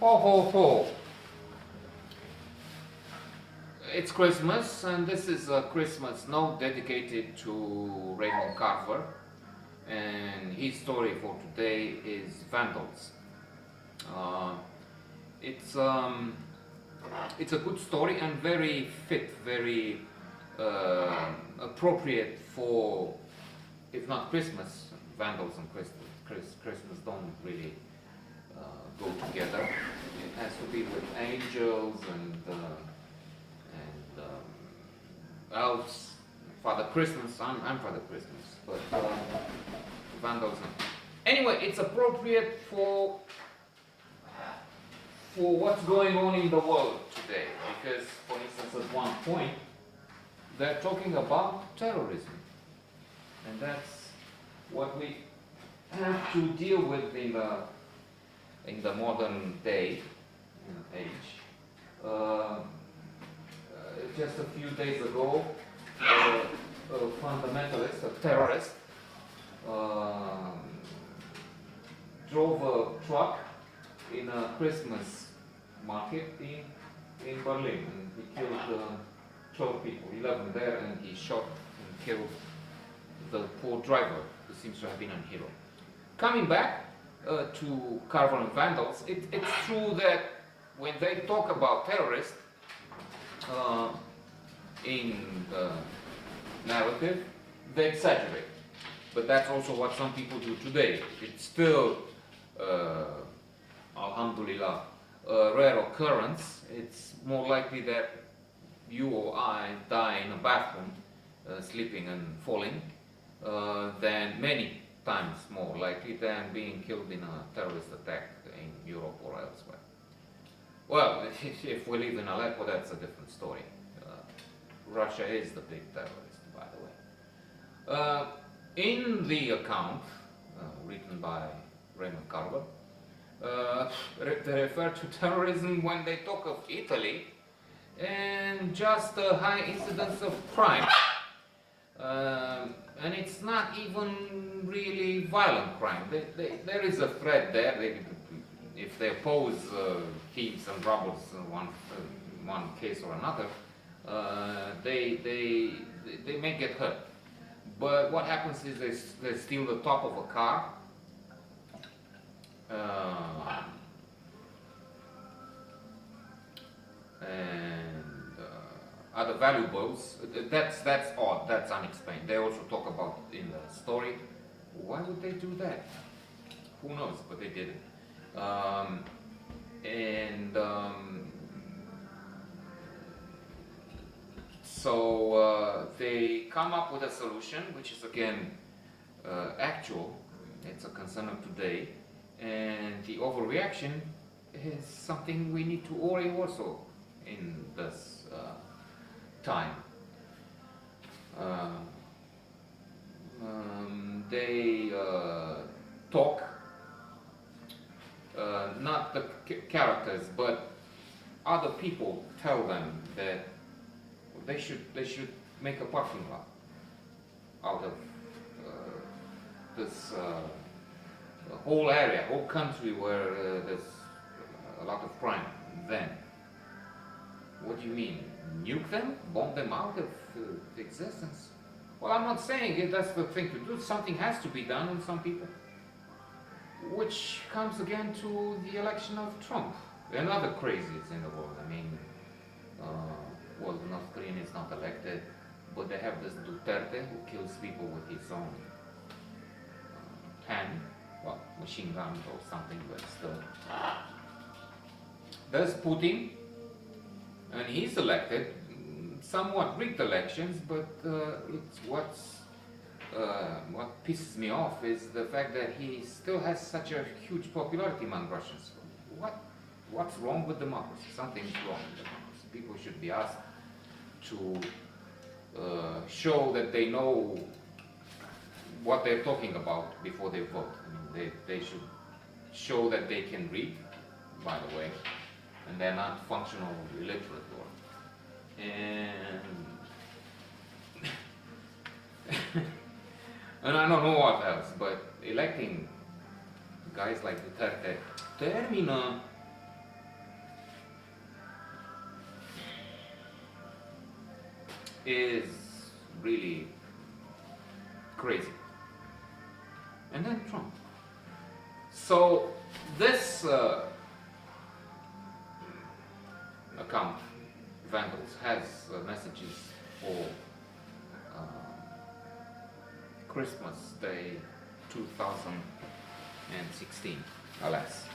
Ho ho ho! It's Christmas, and this is a Christmas note dedicated to Raymond Carver. And his story for today is Vandals. Uh, it's um, it's a good story and very fit, very appropriate for, if not Christmas, Vandals and Christmas. Christmas don't really go together. It has to be with angels and elves. Father Christmas. I'm Father Christmas, but Vandals. Anyway, it's appropriate for what's going on in the world today, because, for instance, at one point they're talking about terrorism, and that's what we have to deal with in the modern day age. Just a few days ago, a fundamentalist, a terrorist, drove a truck in a Christmas market in Berlin, and he killed 12 people, 11 there, and he shot and killed the poor driver, who seems to have been a hero. Coming back to Carver and Vandals, it's true that when they talk about terrorists in the narrative, they exaggerate. But that's also what some people do today. It's still, alhamdulillah, a rare occurrence. It's more likely that you or I die in a bathroom, sleeping and falling, than many times more likely than being killed in a terrorist attack in Europe or elsewhere. Well, if we live in Aleppo, that's a different story. Russia is the big terrorist, by the way. In the account written by Raymond Carver, they refer to terrorism when they talk of Italy and just a high incidence of crime. And it's not even really violent crime. There is a threat there. If they oppose thieves and robbers in one case or another, they may get hurt. But what happens is they steal the top of a car, and other valuables. That's odd. That's unexplained. They also talk about in the story. Why would they do that? Who knows? But they did it. So they come up with a solution, which is again actual. It's a concern of today, and the overreaction is something we need to worry also in this time. They talk, not the characters, but other people tell them that they should make a parking lot out of this whole area, whole country where there's a lot of crime. Then, what do you mean? Nuke them? Bomb them out of existence? Well, I'm not saying that's the thing to do. Something has to be done on some people. Which comes again to the election of Trump and other crazies in the world. I mean, well, the North Korean is not elected, but they have this Duterte who kills people with his own hand, well, machine gun or something, but still. There's Putin, and he's elected, somewhat rigged elections, but it's what pisses me off is the fact that he still has such a huge popularity among Russians. What's wrong with democracy? Something's wrong with democracy. People should be asked to show that they know what they're talking about before they vote. I mean, they should show that they can read, by the way, and they're not functional illiterate. And I don't know what else, but electing guys like Duterte termină is really crazy. And then Trump. So this account, Vandals, has messages for Christmas Day 2016, alas.